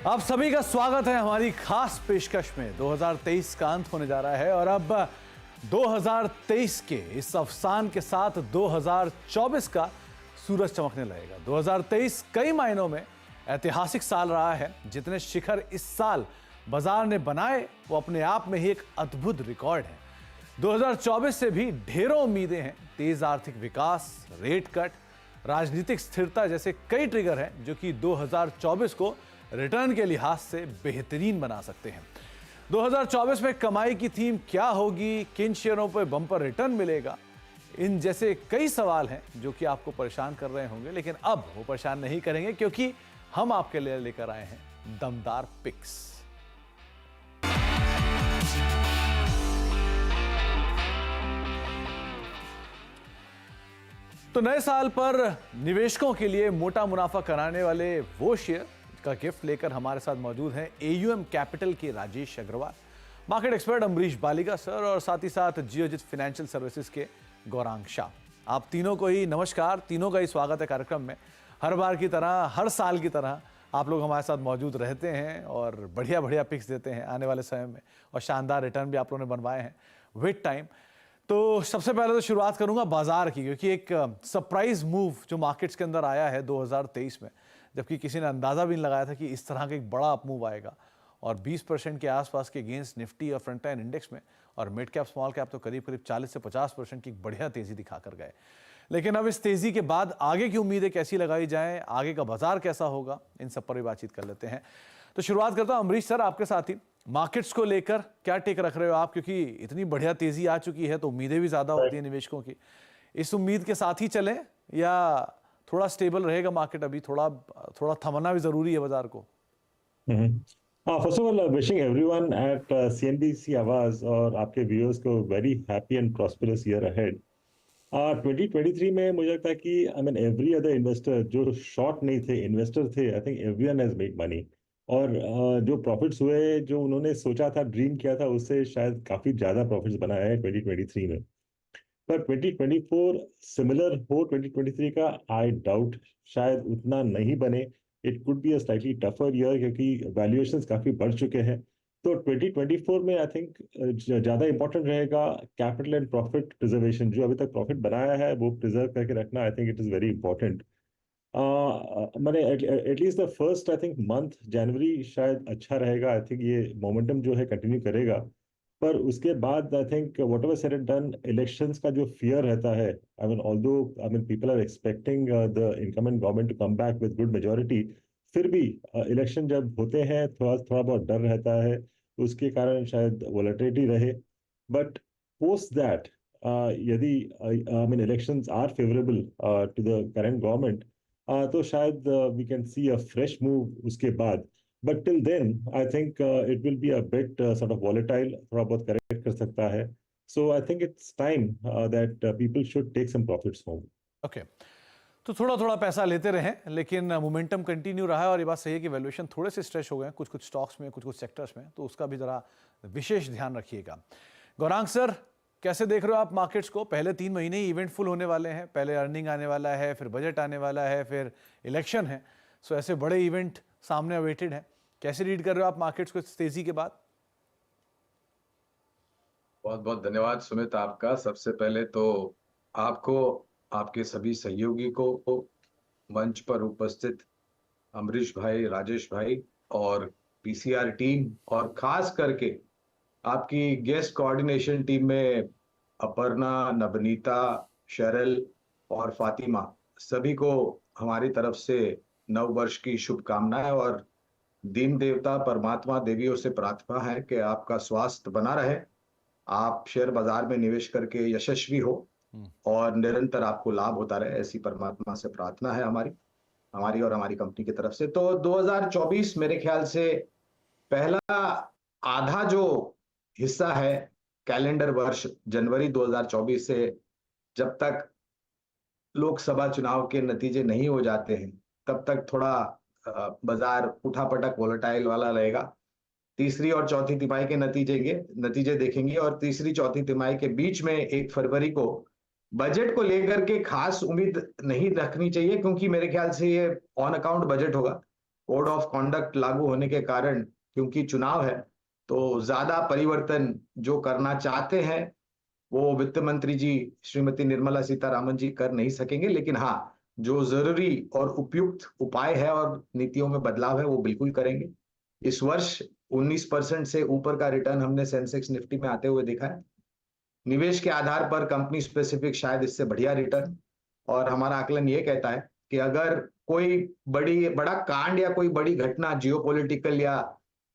आप सभी का स्वागत है हमारी खास पेशकश में। 2023 का अंत होने जा रहा है और अब 2023 के इस अवसान के साथ 2024 का सूरज चमकने लगेगा। 2023 कई मायनों में ऐतिहासिक साल रहा है। जितने शिखर इस साल बाजार ने बनाए वो अपने आप में ही एक अद्भुत रिकॉर्ड है। 2024 से भी ढेरों उम्मीदें हैं। तेज आर्थिक विकास, रेट कट, राजनीतिक स्थिरता जैसे कई ट्रिगर हैं जो कि 2024 को रिटर्न के लिहाज से बेहतरीन बना सकते हैं। 2024 में कमाई की थीम क्या होगी, किन शेयरों पर बम्पर रिटर्न मिलेगा, इन जैसे कई सवाल हैं जो कि आपको परेशान कर रहे होंगे, लेकिन अब वो परेशान नहीं करेंगे क्योंकि हम आपके लिए लेकर आए हैं दमदार पिक्स। तो नए साल पर निवेशकों के लिए मोटा मुनाफा कराने वाले वो शेयर का गिफ्ट लेकर हमारे साथ मौजूद हैं एयूएम कैपिटल के Rajesh Agarwal, market expert Amrish Baliga sir और साथ ही साथ जियोजित फाइनेंशियल सर्विसेज के गौरांग शाह। आप तीनों को ही नमस्कार, तीनों का ही स्वागत है कार्यक्रम में। हर बार की तरह, हर साल की तरह आप लोग हमारे साथ मौजूद रहते हैं और बढ़िया बढ़िया पिक्स देते हैं आने वाले समय में, और शानदार रिटर्न भी आप लोगों ने बनवाए हैं विद टाइम। तो सबसे पहले तो शुरुआत करूंगा बाजार की, क्योंकि एक सरप्राइज मूव जो मार्केट्स के अंदर आया है 2023 में, जबकि किसी ने अंदाजा भी नहीं लगाया था कि इस तरह का एक बड़ा अप मूव आएगा, और 20% के आसपास के गेंस निफ्टी और फ्रंट लाइन इंडेक्स में, और मिड कैप स्मॉल कैप तो करीब करीब 40 से 50% की बढ़िया तेजी दिखाकर गए। लेकिन अब इस तेजी के बाद आगे की उम्मीदें कैसी लगाई जाएं, आगे का बाजार कैसा होगा, इन सब पर भी बातचीत कर लेते हैं। तो शुरुआत करता हूं अमरीश सर आपके साथ ही। मार्केट्स को लेकर क्या टेक रख रहे हो आप, क्योंकि इतनी बढ़िया तेजी आ चुकी है तो उम्मीदें भी ज्यादा होती है निवेशकों की। इस उम्मीद के साथ ही चलें या थोड़ा स्टेबल रहेगा मार्केट, अभी थोड़ा थमना भी जरूरी है बाजार को? First of all wishing everyone eight CNBC आवाज और आपके व्यूअर्स को very happy and prosperous year ahead. 2023 में मुझे लगता है कि I mean every other investor जो शॉर्ट नहीं थे, इन्वेस्टर थे, I think everyone has made money. और जो प्रॉफिट्स हुए, जो उन्होंने सोचा था, ड्रीम किया था, उससे शायद काफी ज्यादा प्रॉफिट्स बनाया है 2023 में। पर 2024 सिमिलर हो 2023 का, आई डाउट शायद उतना नहीं बने। It could be a slightly tougher year क्योंकि वैल्यूएशंस काफी बढ़ चुके हैं। तो 2024 में आई थिंक ज्यादा इंपॉर्टेंट रहेगा कैपिटल एंड प्रॉफिट प्रिजर्वेशन। जो अभी तक प्रॉफिट बनाया है वो प्रिजर्व करके रखना, I think it is very important. मैंने at least the first I think month जनवरी शायद अच्छा रहेगा। आई थिंक ये मोमेंटम जो है कंटिन्यू करेगा। पर उसके बाद I think whatever said and done, elections का जो फियर रहता है, I mean although I mean people are expecting the incoming government to come back with good majority, फिर भी इलेक्शन जब होते हैं थोड़ा बहुत डर रहता है, उसके कारण शायद वोलेटिलिटी रहे। बट पोस्ट दैट यदि I mean elections are favourable to the current government, तो शायद we can see a fresh move उसके बाद। But till then, I think it will be a bit sort of volatile, थोड़ा बहुत correct कर सकता है। So I think it's time that people should take some profits home. Okay. तो थोड़ा थोड़ा पैसा लेते रहे, लेकिन मोमेंटम कंटिन्यू रहा है, और ये बात सही है कि वैल्यूएशन थोड़े से स्ट्रेच हो गए हैं कुछ स्टॉक्स में, कुछ सेक्टर्स में, तो उसका भी जरा विशेष ध्यान रखिएगा। गौरांग सर, कैसे देख रहे हो आप मार्केट्स को? पहले 3 महीने ही इवेंटफुल होने वाले हैं, पहले अर्निंग आने वाला है, फिर बजट आने वाला है, फिर इलेक्शन है। सो ऐसे बड़े इवेंट सामने अवेटेड है। कैसे रीड कर रहे हो आप मार्केट्स को तेजी के बाद? बहुत बहुत धन्यवाद सुमित आपका। सबसे पहले तो आपको, आपके सभी सहयोगी को, मंच पर उपस्थित अमरीश भाई, राजेश भाई और पीसीआर टीम, और खास करके आपकी गेस्ट कोऑर्डिनेशन टीम में अपर्णा, नवनीता, शरल और फातिमा, सभी को हमारी तरफ से नव वर्ष की शुभकामनाएं। और दीन देवता परमात्मा देवियों से प्रार्थना है कि आपका स्वास्थ्य बना रहे, आप शेयर बाजार में निवेश करके यशस्वी हो और निरंतर आपको लाभ होता रहे, ऐसी परमात्मा से प्रार्थना है हमारी और हमारी कंपनी की तरफ से। तो 2024 मेरे ख्याल से पहला आधा जो हिस्सा है कैलेंडर वर्ष जनवरी 2024 से, जब तक लोकसभा चुनाव के नतीजे नहीं हो जाते हैं तब तक थोड़ा बाजार उठापटक वोलेटाइल वाला रहेगा। तीसरी और चौथी तिमाही के नतीजे देखेंगे, और तीसरी चौथी तिमाही के बीच में 1 फरवरी को बजट को लेकर के खास उम्मीद नहीं रखनी चाहिए, क्योंकि मेरे ख्याल से ये ऑन अकाउंट बजट होगा। कोड ऑफ कॉन्डक्ट लागू होने के कारण, क्योंकि चुनाव है, तो ज्यादा परिवर्तन जो करना चाहते हैं वो वित्त मंत्री जी श्रीमती निर्मला सीतारामन जी कर नहीं सकेंगे, लेकिन हाँ, जो जरूरी और उपयुक्त उपाय है और नीतियों में बदलाव है वो बिल्कुल करेंगे। इस वर्ष 19% से ऊपर का रिटर्न हमने सेंसेक्स निफ्टी में आते हुए देखा है। निवेश के आधार पर कंपनी स्पेसिफिक शायद इससे बढ़िया रिटर्न, और हमारा आकलन ये कहता है कि अगर कोई बड़ा कांड या कोई बड़ी घटना जियोपॉलिटिकल या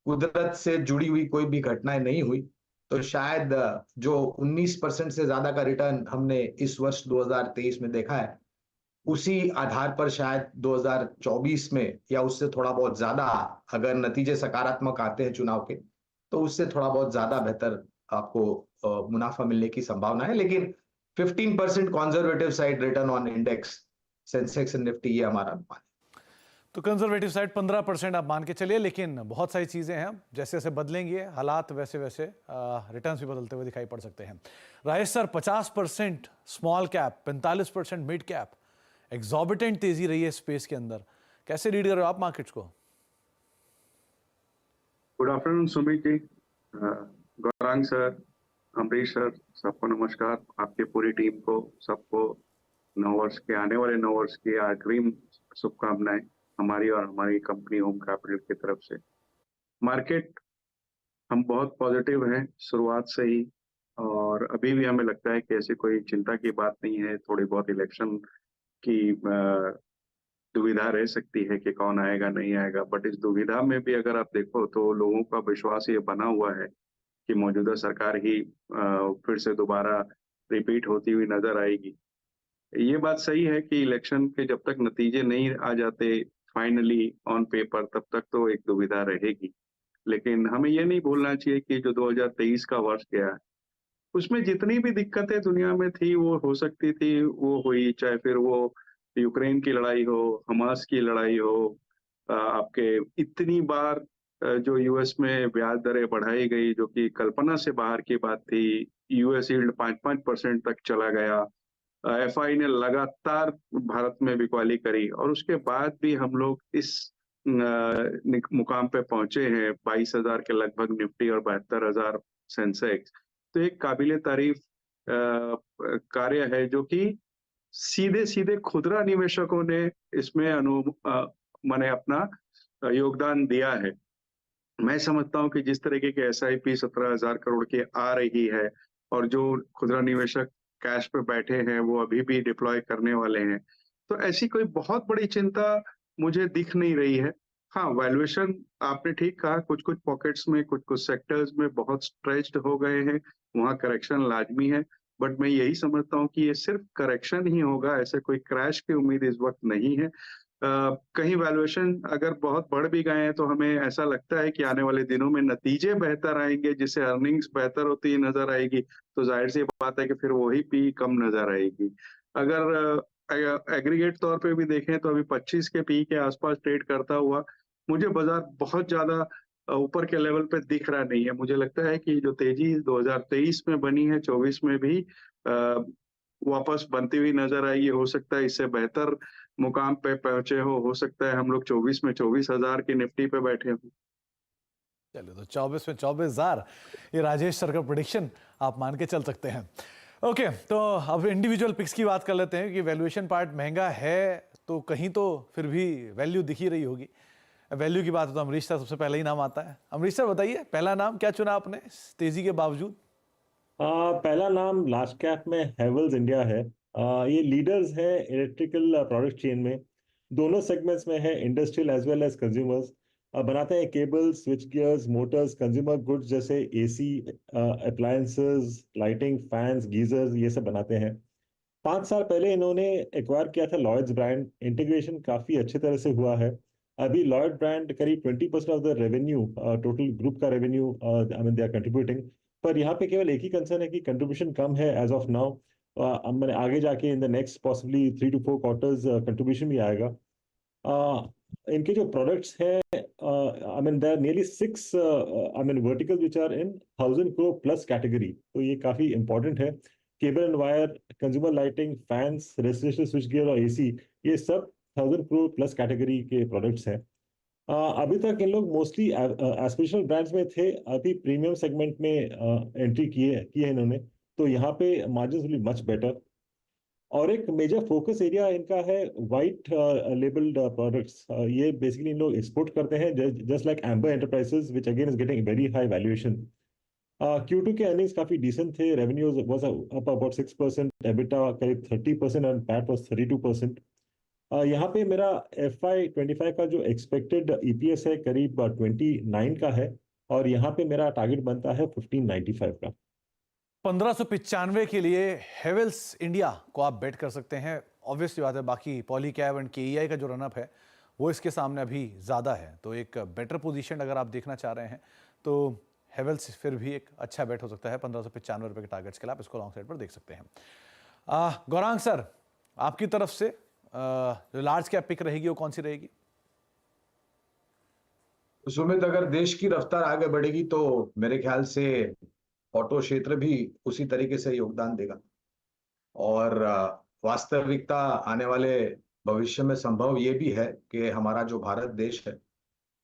कुदरत से जुड़ी हुई कोई भी घटनाएं नहीं हुई, तो शायद जो 19% से ज्यादा का रिटर्न हमने इस वर्ष 2023 में देखा है, उसी आधार पर शायद 2024 में या उससे थोड़ा बहुत ज्यादा, अगर नतीजे सकारात्मक आते हैं चुनाव के, तो उससे थोड़ा बहुत ज्यादा बेहतर आपको मुनाफा मिलने की संभावना है। लेकिन 15% conservative side return on index Sensex and Nifty, ये हमारा अनुमान है। तो कंजर्वेटिव साइड 15% आप मान के चलिए, लेकिन बहुत सारी चीज़ें हैं, जैसे जैसे बदलेंगे हालात वैसे वैसे रिटर्न्स भी बदलते हुए दिखाई पड़ सकते हैं। Rajesh sir, 50% small cap, 45% mid cap, exorbitant तेजी रही है स्पेस के अंदर, कैसे रीड कर रहे हो आप मार्केट्स को? Good afternoon Sumit ji, Gaurang sir, Amrish sir, सबको नमस्कार। आपकी पूरी टीम को, सबको नववर्ष के, आने वाले नववर्ष की अग्रिम शुभकामनाएं हमारी और हमारी कंपनी होम कैपिटल की तरफ से। मार्केट हम बहुत पॉजिटिव हैं शुरुआत से ही, और अभी भी हमें लगता है कि ऐसी कोई चिंता की बात नहीं है। थोड़ी बहुत इलेक्शन की दुविधा रह सकती है कि कौन आएगा नहीं आएगा, बट इस दुविधा में भी अगर आप देखो तो लोगों का विश्वास ये बना हुआ है कि मौजूदा सरकार ही फिर से दोबारा रिपीट होती हुई नजर आएगी। ये बात सही है कि इलेक्शन के जब तक नतीजे नहीं आ जाते फाइनली ऑन पेपर, तब तक तो एक दुविधा रहेगी। लेकिन हमें ये नहीं भूलना चाहिए कि जो 2023 का वर्ष गया, उसमें जितनी भी दिक्कतें दुनिया में थी वो हो सकती थी, वो हुई। चाहे फिर वो यूक्रेन की लड़ाई हो, हमास की लड़ाई हो, आपके इतनी बार जो यूएस में ब्याज दरें बढ़ाई गई, जो कि कल्पना से बाहर की बात थी। यूएस यील्ड 5% तक चला गया। एफआई ने लगातार भारत में बिकवाली करी, और उसके बाद भी हम लोग इस मुकाम पे पहुंचे हैं, 22,000 के लगभग निफ्टी और 72,000 सेंसेक्स। तो एक काबिले तारीफ कार्य है जो कि सीधे सीधे खुदरा निवेशकों ने इसमें माने अपना योगदान दिया है। मैं समझता हूं कि जिस तरीके के एसआईपी 17,000 करोड़ की आ रही है, और जो खुदरा निवेशक कैश पे बैठे हैं वो अभी भी डिप्लॉय करने वाले हैं, तो ऐसी कोई बहुत बड़ी चिंता मुझे दिख नहीं रही है। हाँ, वैल्यूएशन आपने ठीक कहा, कुछ कुछ पॉकेट्स में, कुछ कुछ सेक्टर्स में बहुत स्ट्रेच्ड हो गए हैं, वहां करेक्शन लाजमी है। बट मैं यही समझता हूँ कि ये सिर्फ करेक्शन ही होगा, ऐसे कोई क्रैश की उम्मीद इस वक्त नहीं है। कहीं वैल्यूएशन अगर बहुत बढ़ भी गए हैं तो हमें ऐसा लगता है कि आने वाले दिनों में नतीजे बेहतर आएंगे, जिससे अर्निंग्स बेहतर होती नजर आएगी, तो जाहिर सी बात है कि फिर वही पी कम नजर आएगी। अगर एग्रीगेट तौर पे भी देखें तो अभी 25 के पी के आसपास ट्रेड करता हुआ मुझे बाजार बहुत ज्यादा ऊपर के लेवल पे दिख रहा नहीं है। मुझे लगता है कि जो तेजी 2023 में बनी है, 24 में भी वापस बनती हुई नजर आएगी। हो सकता है इससे बेहतर मुकाम पे पहुंचे हो सकता है हम लोग 24 में 24,000 की निफ्टी पे बैठे हों। चलिए, तो 24 में 24,000, ये राजेश सर का प्रेडिक्शन आप मान के चल सकते हैं। ओके, तो अब इंडिविजुअल पिक्स की बात कर लेते हैं कि वैल्यूएशन पार्ट महंगा है तो कहीं तो फिर भी वैल्यू दिख ही रही होगी। वैल्यू की बात है तो अमरीश सर सबसे पहले ही नाम आता है। अमरीश सर बताइए, पहला नाम क्या चुना आपने तेजी के बावजूद? पहला नाम लार्ज कैप में हेवल्स इंडिया है। ये लीडर्स है इलेक्ट्रिकल प्रोडक्ट चेन में, दोनों सेगमेंट्स में है, industrial as well as consumers. बनाते हैं cable, switch gears, motors, consumer goods जैसे AC, appliances, lighting, fans, geysers, ये सब बनाते हैं। 5 साल पहले इन्होंने एक्वायर किया था लॉयड्स ब्रांड। इंटीग्रेशन काफी अच्छी तरह से हुआ है। अभी लॉयड ब्रांड करीब 20% of the revenue, total group का revenue, I mean they are contributing. पर यहाँ पे केवल एक ही कंसर्न है कि कंट्रीब्यूशन कम है एज ऑफ नाउ। मैंने आगे जाके in the next possibly 3 to 4 quarters contribution भी आएगा। इनके जो प्रोडक्ट्स हैं, I mean there nearly 6 I mean verticals which are in 1,000 crore plus category, तो ये काफी इंपॉर्टेंट है। Cable and wire, consumer lighting, fans, residential switch gear और एसी, ये सब 1,000 crore प्लस कैटेगरी के प्रोडक्ट्स हैं। अभी तक इन लोग मोस्टली एस्पिरेशनल ब्रांड्स में थे, अभी प्रीमियम सेगमेंट में एंट्री की है इन्होंने, तो यहाँ पे मार्जिन विल मच बेटर। और एक मेजर फोकस एरिया इनका है वाइट लेबल्ड प्रोडक्ट्स। ये बेसिकली इन लोग एक्सपोर्ट करते हैं, just like amber enterprises which again is getting very high valuation. Q2 के अर्निंग्स काफी डिसेंट थे, revenues was up about 6%, EBITDA करीब 30% एंड पैट वाज 32%। यहाँ पे मेरा FY25 का जो एक्सपेक्टेड EPS है करीब 29 का है, और यहाँ पे मेरा टारगेट बनता है 1595 का। 1595 के लिए हेवेल्स इंडिया को आप बेट कर सकते हैं। ऑब्वियसली बात है, बाकी पॉलीकैब एंड KEI का जो रनअप है वो इसके सामने अभी ज़्यादा है, तो एक बेटर पोजीशन अगर आप देखना चाह रहे हैं तो हेवेल्स फिर भी एक अच्छा बेट हो सकता है। 1595 रुपये के टारगेट्स के लिए आप इसको लॉन्ग साइड पर देख सकते हैं। गौरांग सर, आपकी तरफ से जो लार्ज कैप पिक रहेगी वो कौन सी रहेगी? सुमित, अगर देश की रफ्तार आगे बढ़ेगी तो मेरे ख्याल से ऑटो क्षेत्र भी उसी तरीके से योगदान देगा। और वास्तविकता आने वाले भविष्य में संभव ये भी है कि हमारा जो भारत देश है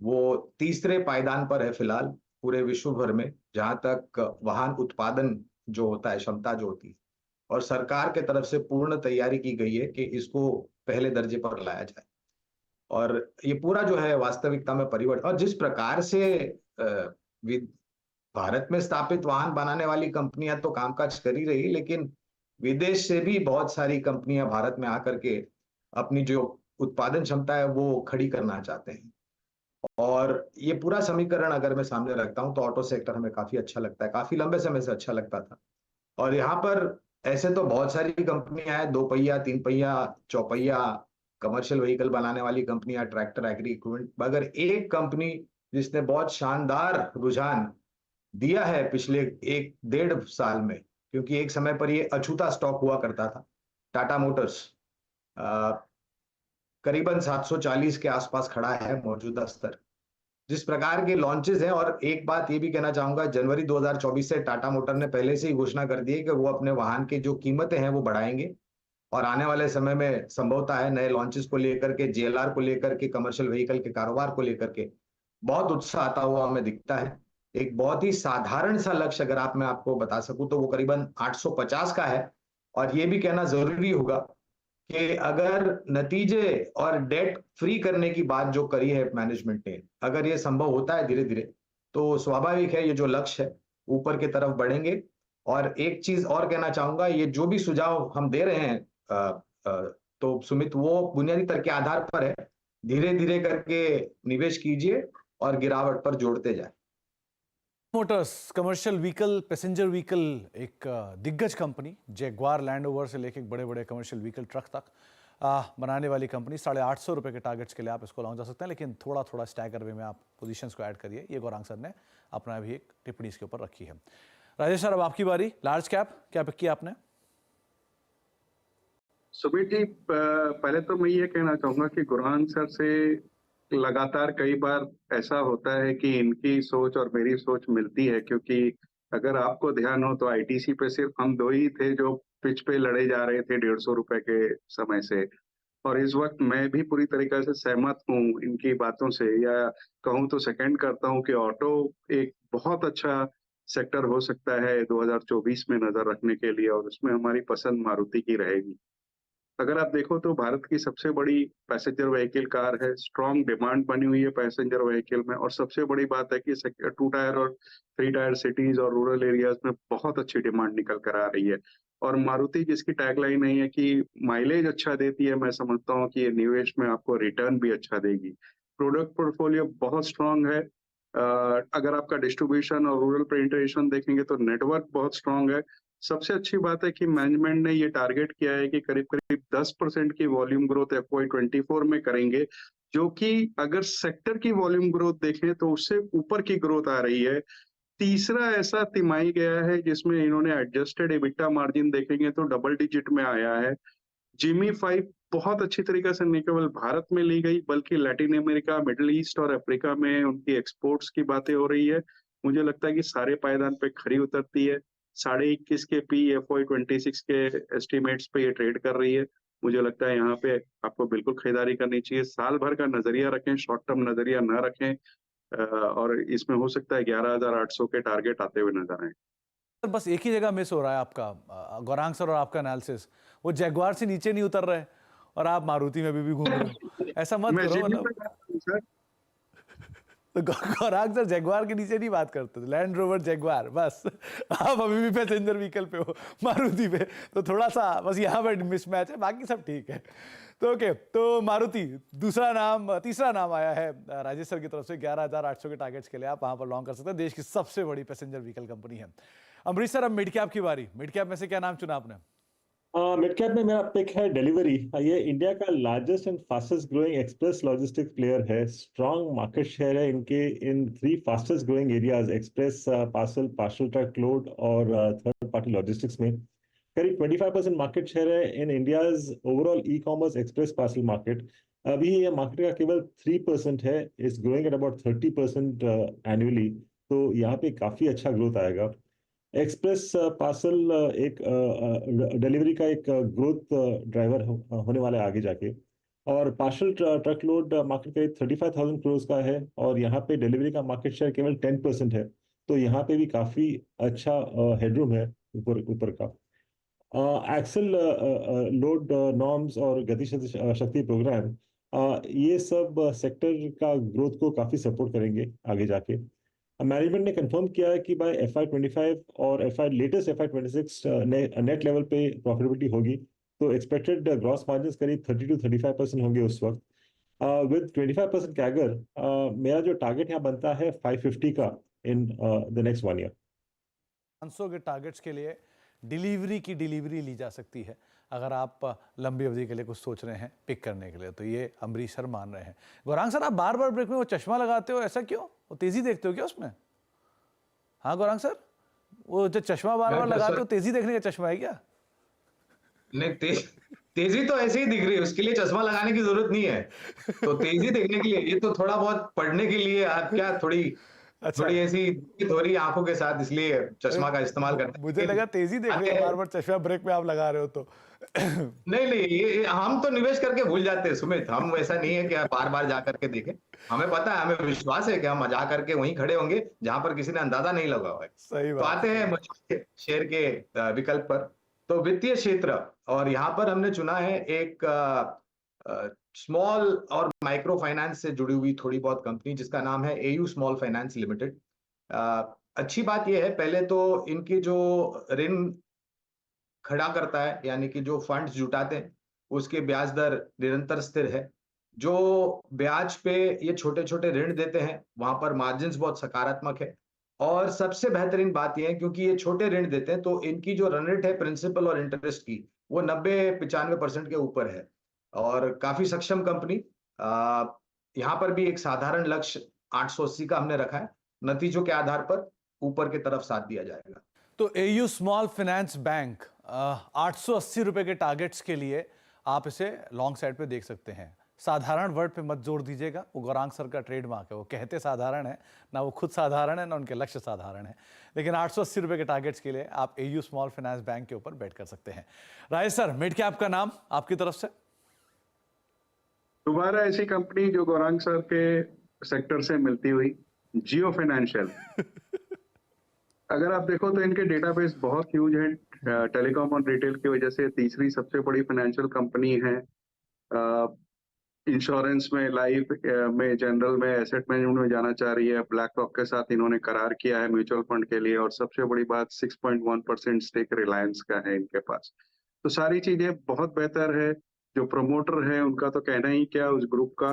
वो तीसरे पायदान पर है फिलहाल पूरे विश्व भर में, जहां तक वाहन उत्पादन जो होता है, क्षमता जो होती है, और सरकार के तरफ से पूर्ण तैयारी की गई है कि इसको पहले दर्जे पर लाया जाए। और ये पूरा जो है वास्तविकता में परिवर्तन, और जिस प्रकार से भारत में स्थापित वाहन बनाने वाली कंपनियां तो कामकाज कर ही रही, लेकिन विदेश से भी बहुत सारी कंपनियां भारत में आकर के अपनी जो उत्पादन क्षमता है वो खड़ी करना चाहते हैं। और ये पूरा समीकरण अगर मैं सामने रखता हूं तो ऑटो सेक्टर हमें काफी अच्छा लगता है, काफी लंबे समय से अच्छा लगता था। और यहाँ पर ऐसे तो बहुत सारी कंपनियां हैं, 2 पहिया, 3 पहिया, चौपहिया, कमर्शियल व्हीकल बनाने वाली कंपनियां, ट्रैक्टर, एग्री इक्विपमेंट, मगर एक कंपनी जिसने बहुत शानदार रुझान दिया है पिछले 1-1.5 साल में, क्योंकि एक समय पर ये अछूता स्टॉक हुआ करता था, टाटा मोटर्स करीबन 740 के आसपास खड़ा है मौजूदा स्तर। जिस प्रकार के लॉन्चेस हैं, और एक बात ये भी कहना चाहूंगा, जनवरी 2024 से टाटा मोटर ने पहले से ही घोषणा कर दी है कि वो अपने वाहन की जो कीमतें हैं वो बढ़ाएंगे, और आने वाले समय में संभवतः है नए लॉन्चेस को लेकर के, JLR को लेकर के, कमर्शियल व्हीकल के कारोबार को लेकर के बहुत उत्साह आता हुआ हमें दिखता है। एक बहुत ही साधारण सा लक्ष्य अगर मैं आपको बता सकूं तो वो करीबन 850 का है। और ये भी कहना जरूरी होगा कि अगर नतीजे और डेट फ्री करने की बात जो करी है मैनेजमेंट ने, अगर ये संभव होता है धीरे धीरे, तो स्वाभाविक है ये जो लक्ष्य है ऊपर की तरफ बढ़ेंगे। और एक चीज और कहना चाहूंगा, ये जो भी सुझाव हम दे रहे हैं तो सुमित, वो बुनियादी तर्क के आधार पर है। धीरे धीरे करके निवेश कीजिए और गिरावट पर जोड़ते जाए। Motors commercial vehicle, passenger vehicle, एक दिग्गज कंपनी, जैगवार लैंड रोवर से लेकर बड़े बड़े कमर्शियल व्हीकल ट्रक तक बनाने वाली कंपनी। 850 रुपये के टारगेट्स के लिए आप इसको लॉन्च जा सकते हैं, लेकिन थोड़ा थोड़ा स्टैगर वे में आप पोजीशंस को ऐड करिए। ये गौरांग सर ने अपना भी एक टिप्पणी इसके ऊपर रखी है। राजेश सर, अब आपकी बारी। लार्ज कैप क्या पिक किया आपने? सुमित जी, पहले तो मैं ये कहना चाहूंगा कि गौरांग सर से लगातार कई बार ऐसा होता है कि इनकी सोच और मेरी सोच मिलती है, क्योंकि अगर आपको ध्यान हो तो ITC पे सिर्फ हम 2 ही थे जो पिच पे लड़े जा रहे थे 150 रुपए के समय से। और इस वक्त मैं भी पूरी तरीके से सहमत हूँ इनकी बातों से, या कहूँ तो सेकंड करता हूँ कि ऑटो एक बहुत अच्छा सेक्टर हो सकता है 2024 में नजर रखने के लिए, और उसमें हमारी पसंद मारुति की रहेगी। अगर आप देखो तो भारत की सबसे बड़ी पैसेंजर व्हीकल कार है, स्ट्रॉन्ग डिमांड बनी हुई है पैसेंजर व्हीकल में, और सबसे बड़ी बात है कि 2 टायर और 3 टायर सिटीज और रूरल एरियाज में बहुत अच्छी डिमांड निकल कर आ रही है। और मारुति जिसकी टैगलाइन नहीं है कि माइलेज अच्छा देती है, मैं समझता हूँ कि ये निवेश में आपको रिटर्न भी अच्छा देगी। प्रोडक्ट पोर्टफोलियो बहुत स्ट्रांग है। अगर आपका डिस्ट्रीब्यूशन और रूरल पेनिट्रेशन देखेंगे तो नेटवर्क बहुत स्ट्रांग है। सबसे अच्छी बात है कि मैनेजमेंट ने ये टारगेट किया है कि करीब 10% की वॉल्यूम ग्रोथ FY24 में करेंगे, जो कि अगर सेक्टर की वॉल्यूम ग्रोथ देखें तो उससे ऊपर की ग्रोथ आ रही है। तीसरा ऐसा तिमाही गया है जिसमें इन्होंने एडजस्टेड EBITDA मार्जिन देखेंगे तो डबल डिजिट में आया है। जिमी 5 बहुत अच्छी तरीके से न केवल भारत में ली गई बल्कि लैटिन अमेरिका, मिडिल ईस्ट और अफ्रीका में उनकी एक्सपोर्ट्स की बातें हो रही है। मुझे लगता है कि सारे पायदान पे खरी उतरती है। 21.5 के P FY26 के एस्टिमेट्स पे ये ट्रेड कर रही है। मुझे लगता है यहाँ पे आपको बिल्कुल खरीदारी करनी चाहिए। साल भर का नजरिया रखें, शॉर्ट टर्म नजरिया ना रखें। और इसमें हो सकता है 11,800 के टारगेट आते हुए नजर आए। सर बस एक ही जगह मिस हो रहा है आपका, गौरांग सर और आपका एनालिसिस, वो जैगवार से नीचे नहीं उतर रहे और आप मारुति में अभी भी घूम रहे हो। ऐसा मत मैं करो जीपी मतलब। पे बात करूं सर। तो गौरांग सर जैगवार के नीचे नहीं बात करते थे, लैंड रोवर जैगवार बस। आप अभी भी पैसेंजर व्हीकल पे हो, मारुति पे, तो थोड़ा सा बस यहाँ पर मिसमैच है, बाकी सब ठीक है। तो ओके, तो मारुति तीसरा नाम आया है राजेश सर की तरफ से। 11,800 के टारगेट्स के लिए आप वहां पर लॉन्ग कर सकते हैं। देश की सबसे बड़ी पैसेंजर व्हीकल कंपनी है। अमरीश सर, अब मिड कैप की बारी। मिड कैप में से क्या नाम चुना आपने? मिड कैप में मेरा पिक है डिलीवरी। ये इंडिया का largest and fastest growing express logistics player है। स्ट्रॉन्ग मार्केट शेयर है इनके इन 3 fastest growing areas, express parcel, parcel truck load और थर्ड पार्टी लॉजिस्टिक्स में। करीब 25% मार्केट शेयर है in India's overall e commerce express parcel market. अभी ये market का केवल 3% है, is growing at about 30% annually. तो यहाँ पे काफी अच्छा ग्रोथ आएगा। एक्सप्रेस पार्सल एक डिलीवरी का एक ग्रोथ ड्राइवर होने वाला है आगे जाके। और पार्सल ट्रक लोड मार्केट करीब 35,000 करोड़ का है और यहाँ पे डिलीवरी का मार्केट शेयर केवल 10% है। तो यहाँ पे भी काफी अच्छा हेडरूम है ऊपर ऊपर का। एक्सेल लोड नॉर्म्स और गति शक्ति प्रोग्राम, ये सब सेक्टर का ग्रोथ को काफी सपोर्ट करेंगे आगे जाके। मैनेजमेंट ने कंफर्म किया है कि बाय FY25 और लेटेस्ट FY26 नेट लेवल पे प्रॉफिटेबिलिटी होगी। तो एक्सपेक्टेड ग्रॉस मार्जिन करीब 30 to 35% होंगे उस वक्त। विद 25% कैगर, मेरा जो टारगेट यहाँ बनता है 550 का इन द नेक्स्ट 1 ईयर। 500 के टारगेट्स के लिए डिलीवरी ली जा सकती है अगर आप लंबी अवधि के लिए कुछ सोच रहे हैं पिक करने के लिए। तो ये अमरीश सर मान रहे हैं। गौरांग सर, आप बार बार ब्रेक में वो चश्मा लगाते हो, ऐसा क्यों? वो तेजी देखते हो क्या उसमें? हाँ गौरांग सर, वो जो चश्मा बार बार लगाते हो, तेजी देखने का चश्मा है क्या? नहीं, तेजी तो ऐसे ही दिख रही है, उसके लिए चश्मा लगाने की जरूरत नहीं है। तो तेजी देखने के लिए, ये तो थोड़ा बहुत पढ़ने के लिए आप क्या थोड़ी ऐसी थोड़ी आंखों के साथ, इसलिए चश्मा का इस्तेमाल करते हैं। मुझे लगा तेजी देखने का बार बार चश्मा ब्रेक में आप लगा रहे हो तो। नहीं नहीं, ये हम तो निवेश करके भूल जाते हैं सुमित। हम वैसा नहीं है कि बार बार जा करके देखें। हमें पता है, हमें विश्वास है कि हम जा करके वहीं खड़े होंगे जहां पर किसी ने अंदाजा नहीं लगा हुआ है। सही तो बात। आते हैं शेयर के विकल्प पर। तो वित्तीय क्षेत्र, और यहाँ पर हमने चुना है एक स्मॉल और माइक्रो फाइनेंस से जुड़ी हुई थोड़ी बहुत कंपनी, जिसका नाम है एयू स्मॉल फाइनेंस लिमिटेड। अच्छी बात यह है, पहले तो इनकी जो ऋण खड़ा करता है, यानी कि जो फंड्स जुटाते हैं, उसके ब्याज दर निरंतर स्थिर है। जो ब्याज पे ये छोटे छोटे ऋण देते हैं, वहां पर मार्जिन्स बहुत सकारात्मक है। और सबसे बेहतरीन बात यह है, क्योंकि ये छोटे ऋण देते हैं, तो इनकी जो रन रेट है प्रिंसिपल और इंटरेस्ट की, वो 90-95% के ऊपर है। और काफी सक्षम कंपनी। यहाँ पर भी एक साधारण लक्ष्य 880 का हमने रखा है। नतीजों के आधार पर ऊपर की तरफ साथ दिया जाएगा। तो एयू स्मॉल फाइनेंस बैंक 880 रुपए के टारगेट्स के लिए आप इसे लॉन्ग साइड पे देख सकते हैं। साधारण वर्ड पे मत जोर दीजिएगा, वो गौरांग सर का ट्रेडमार्क है। वो कहते साधारण है, ना वो खुद साधारण है, ना उनके लक्ष्य साधारण है। लेकिन 880 रुपए के टारगेट्स के लिए आप एयू स्मॉल फाइनेंस बैंक के ऊपर बेट कर सकते हैं। राजेश सर, मिड कैप का नाम आपकी तरफ से? दोबारा ऐसी कंपनी जो गौरांग सर के सेक्टर से मिलती हुई, जियो फाइनेंशियल। अगर आप देखो तो इनके डेटाबेस बहुत ह्यूज है। टेलीकॉम और रिटेल की वजह से तीसरी सबसे बड़ी फाइनेंशियल कंपनी है। इंश्योरेंस में, लाइफ में, जनरल में, एसेट मैनेजमेंट में जाना चाह रही है। ब्लैक रॉक के साथ इन्होंने करार किया है म्यूचुअल फंड के लिए। और सबसे बड़ी बात, 6.1% स्टेक रिलायंस का है इनके पास। तो सारी चीजें बहुत बेहतर है। जो प्रमोटर है उनका तो कहना ही क्या उस ग्रुप का।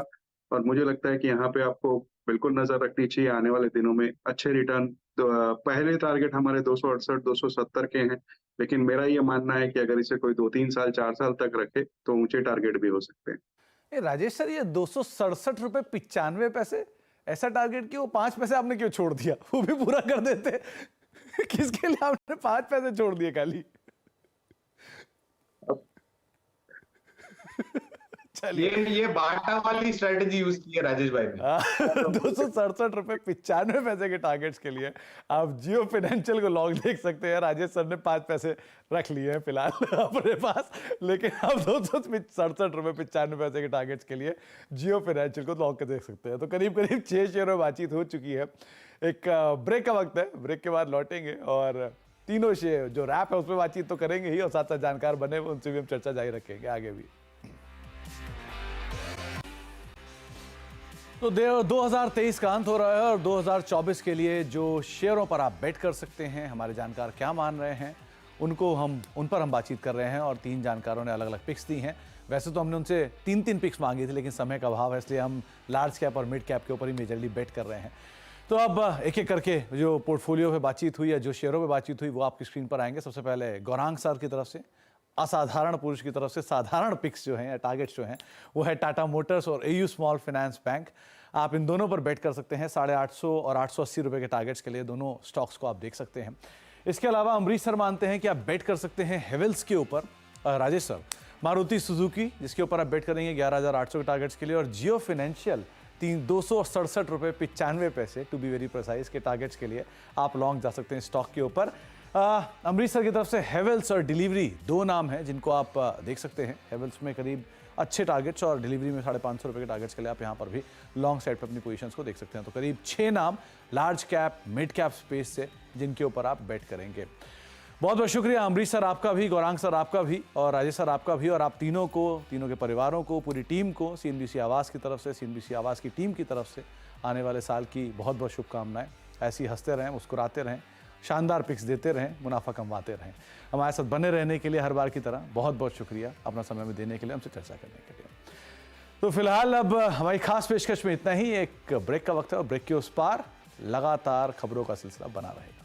और मुझे लगता है कि यहाँ पे आपको बिल्कुल नजर रखनी चाहिए आने वाले दिनों में अच्छे रिटर्न। तो पहले टारगेट हमारे 268, 270 के हैं, लेकिन मेरा ये मानना है कि अगर इसे कोई 2-3 साल, 4 साल तक रखे तो ऊंचे टारगेट भी हो सकते हैं। राजेश सर, ये 267 रुपए 95 पैसे ऐसा टारगेट क्यों? 5 पैसे आपने क्यों छोड़ दिया? वो भी पूरा कर देते। किसके लिए आपने 5 पैसे छोड़ दिए खाली? चलिए ये बाटा वाली स्ट्रेटेजी यूज की है राजेश भाई ने। 267.95 के टारगेट्स के लिए आप जियो फाइनेंशियल को लॉन्ग देख सकते हैं। राजेश सर ने 5 पैसे रख लिए हैं फिलहाल अपने पास, लेकिन आप 267.95 के टारगेट्स के लिए जियो फाइनेंशियल को लॉन्ग देख सकते हैं। तो करीब करीब 6 शेयर में बातचीत हो चुकी है। एक ब्रेक का वक्त है, ब्रेक के बाद लौटेंगे और तीनों शेयर जो रैप है उस पर बातचीत तो करेंगे ही, और साथ साथ जानकार बने उनसे भी हम चर्चा जारी रखेंगे आगे भी। तो 2023 का अंत हो रहा है और 2024 के लिए जो शेयरों पर आप बेट कर सकते हैं, हमारे जानकार क्या मान रहे हैं उन पर हम बातचीत कर रहे हैं। और 3 जानकारों ने अलग अलग पिक्स दी हैं। वैसे तो हमने उनसे 3 पिक्स मांगी थी, लेकिन समय का अभाव है, इसलिए हम लार्ज कैप और मिड कैप के ऊपर ही मेजरली बेट कर रहे हैं। तो अब एक एक करके जो पोर्टफोलियो पे बातचीत हुई या जो शेयरों पे बातचीत हुई वो आपकी स्क्रीन पर आएंगे। सबसे पहले गौरांग सर की तरफ से, असाधारण पुरुष की तरफ से साधारण पिक्स जो हैं या टारगेट्स जो हैं वो है टाटा मोटर्स और एयू स्मॉल फाइनेंस बैंक। आप इन दोनों पर बेट कर सकते हैं। 850 और 880 रुपये के टारगेट्स के लिए दोनों स्टॉक्स को आप देख सकते हैं। इसके अलावा अमरीश सर मानते हैं कि आप बेट कर सकते हैं हेवेल्स के ऊपर। राजेश सर मारुति सुजुकी जिसके ऊपर आप बेट करेंगे 11,800 के टारगेट्स के लिए, और जियो फाइनेंशियल 267 रुपये 95 पैसे टू बी वेरी प्रिसाइज के टारगेट्स के लिए आप लॉन्ग जा सकते हैं स्टॉक के ऊपर। अमरीश सर की तरफ से हेवेल्स और डिलीवरी 2 नाम हैं जिनको आप देख सकते हैं। हेवेल्स में करीब अच्छे टारगेट्स और डिलीवरी में 550 रुपये के टारगेट्स के लिए आप यहाँ पर भी लॉन्ग साइड पर अपनी पोजीशंस को देख सकते हैं। तो करीब 6 नाम large cap mid cap space से जिनके ऊपर आप बेट करेंगे। बहुत बहुत शुक्रिया अमरीश सर आपका भी, गौरांग सर आपका भी और राजेश सर आपका भी, और आप तीनों के परिवारों को, पूरी टीम को CNBC आवाज़ की तरफ से, CNBC आवाज़ की टीम की तरफ से आने वाले साल की बहुत बहुत शुभकामनाएं। ऐसे ही हंसते रहें, मुस्कुराते रहें, शानदार पिक्स देते रहें, मुनाफा कमवाते रहें। हमारे साथ बने रहने के लिए हर बार की तरह बहुत बहुत शुक्रिया अपना समय में देने के लिए, हमसे चर्चा करने के लिए। तो फिलहाल अब हमारी खास पेशकश में इतना ही। एक ब्रेक का वक्त है और ब्रेक के उस पार लगातार खबरों का सिलसिला बना रहेगा।